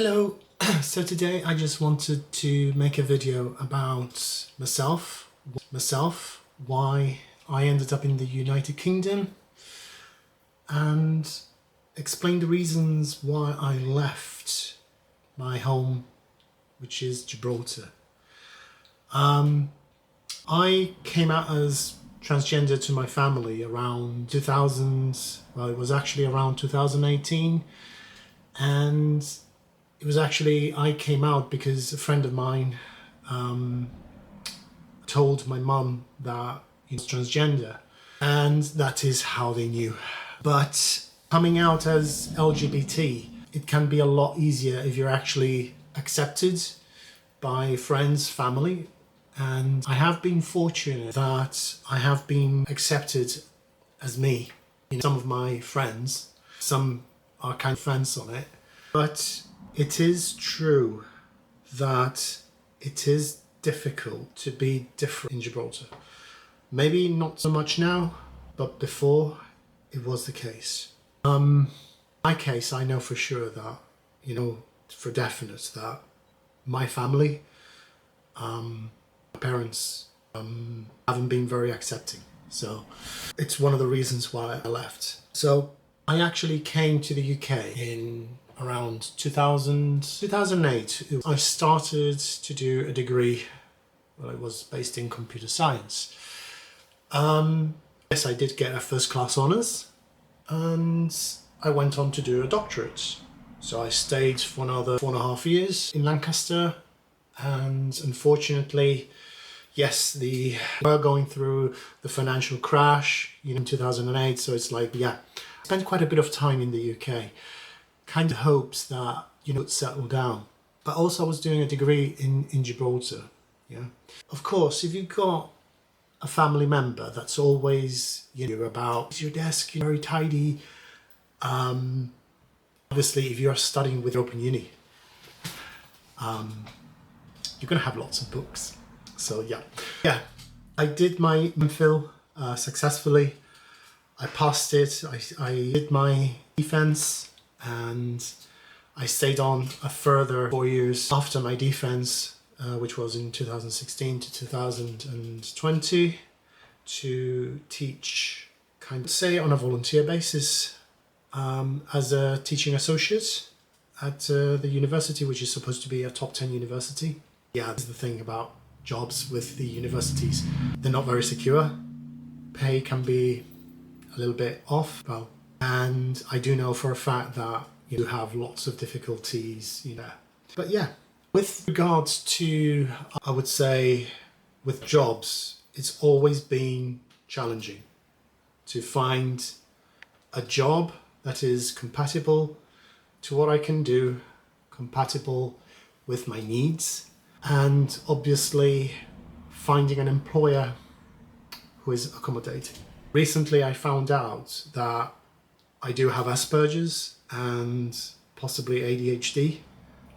Hello, so today I just wanted to make a video about myself, why I ended up in the United Kingdom, and explain the reasons why I left my home, which is Gibraltar. I came out as transgender to my family around 2000, well it was actually around 2018, and it was actually, I came out because a friend of mine told my mum that he was transgender, and that is how they knew. But coming out as LGBT, it can be a lot easier if you're actually accepted by friends, family, and I have been fortunate that I have been accepted as me. Some of my friends, some are kind of fence on it, but it is true that it is difficult to be different in Gibraltar. Maybe not so much now, but before it was the case. My case, I know for sure that, for definite, that my family, my parents, haven't been very accepting. So it's one of the reasons why I left. So I actually came to the UK in around 2008. I started to do a degree. Well, it was based in computer science. Yes, I did get a first class honours, and I went on to do a doctorate. So I stayed for another 4.5 years in Lancaster, and unfortunately, yes, we were going through the financial crash, in 2008. So it's like, yeah, I spent quite a bit of time in the UK. Kind of hopes that would settle down, but also I was doing a degree in Gibraltar. Yeah, of course, if you've got a family member that's always about your desk, you're very tidy. Obviously, if you're studying with Open Uni, you're gonna have lots of books. So yeah, I did my MPhil successfully. I passed it. I did my defense. And I stayed on a further 4 years after my defense, which was in 2016 to 2020, to teach, kind of say, on a volunteer basis as a teaching associate at the university, which is supposed to be a top 10 university. Yeah, that's the thing about jobs with the universities. They're not very secure. Pay can be a little bit off. Well, and I do know for a fact that you have lots of difficulties, But yeah, with regards to, I would say, with jobs, it's always been challenging to find a job that is compatible to what I can do, compatible with my needs, and obviously finding an employer who is accommodating. Recently, I found out that I do have Asperger's and possibly ADHD.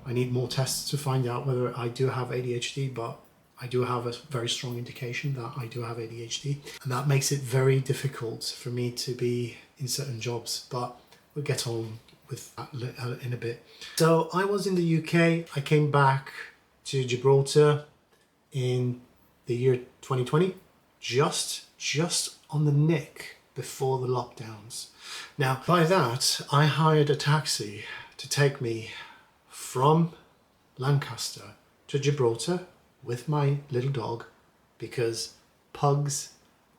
I need more tests to find out whether I do have ADHD, but I do have a very strong indication that I do have ADHD. And that makes it very difficult for me to be in certain jobs, but we'll get on with that in a bit. So I was in the UK. I came back to Gibraltar in the year 2020, just on the nick before the lockdowns. Now, by that, I hired a taxi to take me from Lancaster to Gibraltar with my little dog, because pugs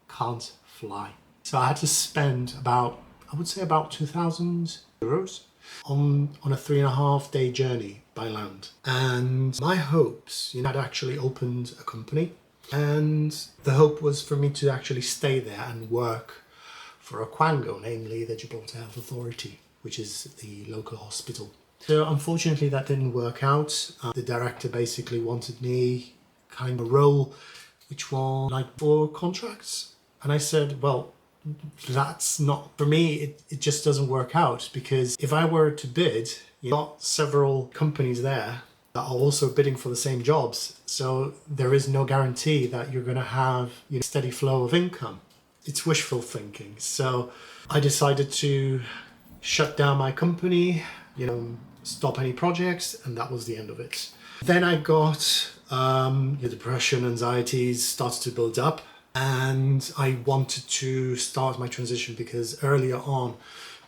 can't fly. So I had to spend about 2,000 euros on a 3.5 day journey by land. And my hopes, I'd actually opened a company, and the hope was for me to actually stay there and work for a Quango, namely the Gibraltar Health Authority, which is the local hospital. So unfortunately that didn't work out. The director basically wanted me kind of a role which was like 4 contracts. And I said, well, that's not, for me, it just doesn't work out, because if I were to bid, you've got several companies there that are also bidding for the same jobs. So there is no guarantee that you're going to have a steady flow of income. It's wishful thinking. So I decided to shut down my company, stop any projects, and that was the end of it. Then I got depression, anxieties started to build up, and I wanted to start my transition because earlier on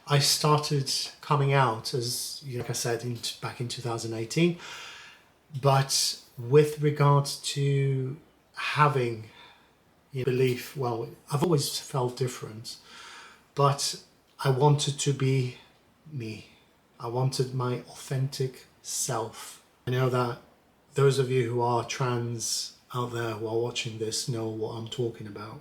I started coming out as, like I said, back in 2018. But with regards to having belief, well, I've always felt different, but I wanted to be me. I wanted my authentic self. I know that those of you who are trans out there who are watching this know what I'm talking about.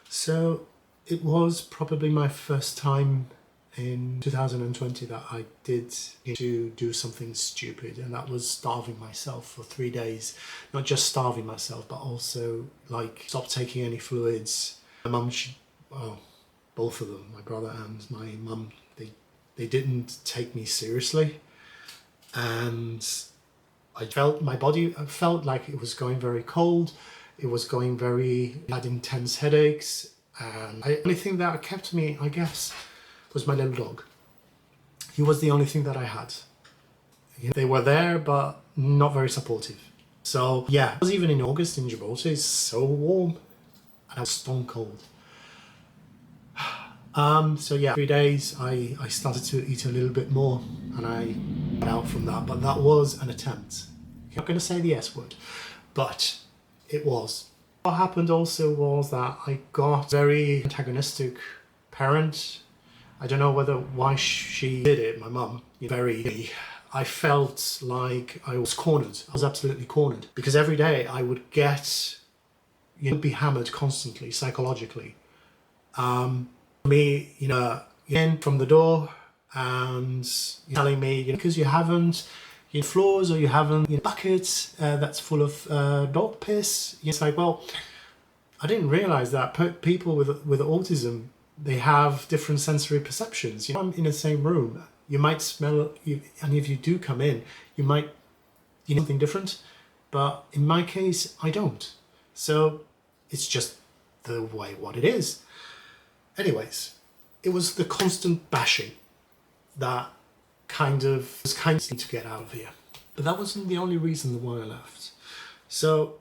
So it was probably my first time in 2020 that I did to do something stupid, and that was starving myself for 3 days. Not just starving myself, but also like stop taking any fluids. My mum, well, both of them, my brother and my mum, they didn't take me seriously, and I felt my body, I felt like it was going very cold. It was going I had intense headaches, and the only thing that kept me, I guess, was my little dog. He was the only thing that I had. They were there, but not very supportive. So yeah, it was even in August in Gibraltar. It's so warm, and I was stone cold. So yeah, 3 days I started to eat a little bit more, and I got out from that. But that was an attempt. I'm not going to say the S word, but it was. What happened also was that I got very antagonistic parent. I don't know why she did it, my mum. I felt like I was cornered. I was absolutely cornered, because every day I would be hammered constantly, psychologically. Me, in from the door and telling me, because you haven't floors, or you haven't buckets that's full of dog piss. It's like, well, I didn't realize that people with autism, they have different sensory perceptions. I'm in the same room, you might smell, and if you do come in, you might something different, but in my case, I don't. So it's just the way what it is. Anyways, it was the constant bashing that was need to get out of here. But that wasn't the only reason why I left. So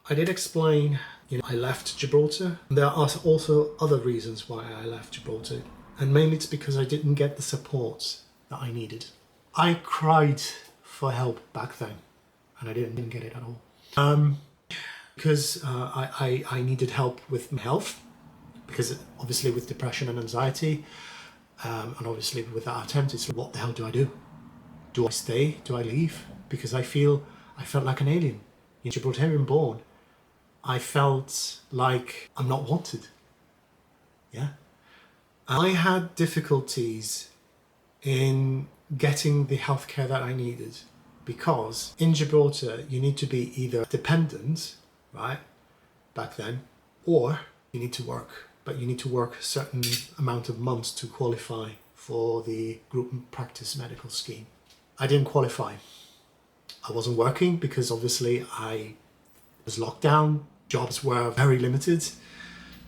I did explain, I left Gibraltar. There are also other reasons why I left Gibraltar, and mainly it's because I didn't get the support that I needed. I cried for help back then, and I didn't get it at all. Because I needed help with my health, because obviously with depression and anxiety, and obviously with that attempt, it's what the hell do I do? Do I stay? Do I leave? Because I felt like an alien. Gibraltarian born, I felt like I'm not wanted. Yeah. I had difficulties in getting the healthcare that I needed, because in Gibraltar you need to be either dependent, right, back then, or you need to work. But you need to work a certain amount of months to qualify for the group practice medical scheme. I didn't qualify. I wasn't working because obviously I was locked down. Jobs were very limited.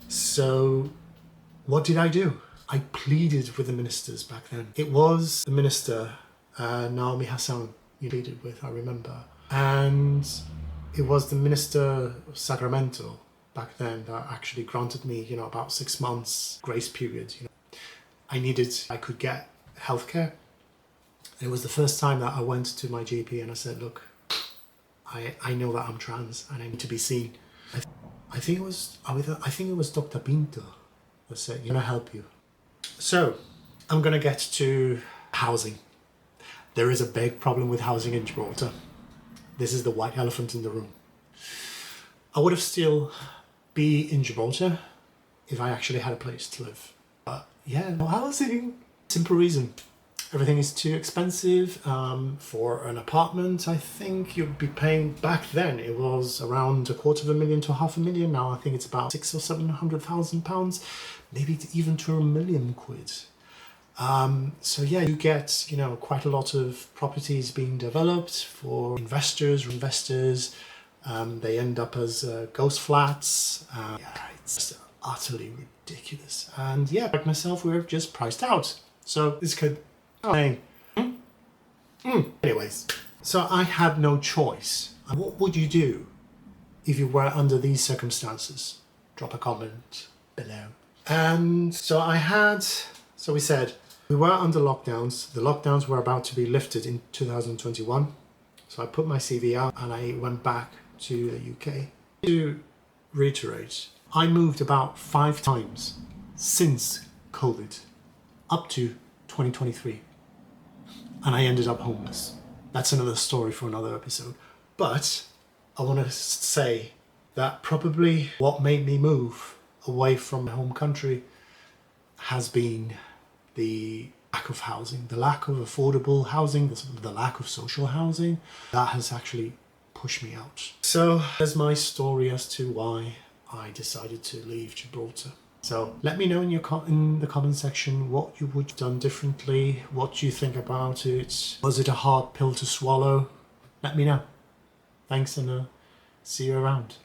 So what did I do? I pleaded with the ministers back then. It was the minister, Naomi Hassan, you pleaded with, I remember. And it was the minister of Sacramento back then that actually granted me, about 6 months grace period. I could get healthcare. And it was the first time that I went to my GP and I said, look, I know that I'm trans and I need to be seen. I think it was Dr. Pinto that said, I'm gonna help you. So I'm gonna get to housing. There is a big problem with housing in Gibraltar. This is the white elephant in the room. I would have still be in Gibraltar if I actually had a place to live. But yeah, no housing. Simple reason. Everything is too expensive. For an apartment, I think you'd be paying, back then it was around £250,000 to £500,000. Now I think it's about £600,000 or £700,000, maybe even to £1 million. So yeah, you get, quite a lot of properties being developed for investors. They end up as ghost flats. It's just utterly ridiculous. And yeah, like myself, we're just priced out. So this could saying, Anyways, so I had no choice. What would you do if you were under these circumstances? Drop a comment below. And so we said we were under lockdowns. The lockdowns were about to be lifted in 2021. So I put my CV out and I went back to the UK. To reiterate, I moved about 5 times since COVID up to 2023. And I ended up homeless. That's another story for another episode. But I want to say that probably what made me move away from my home country has been the lack of housing, the lack of affordable housing, the lack of social housing. That has actually pushed me out. So there's my story as to why I decided to leave Gibraltar. So let me know in the comment section what you would have done differently, what you think about it. Was it a hard pill to swallow? Let me know. Thanks, and see you around.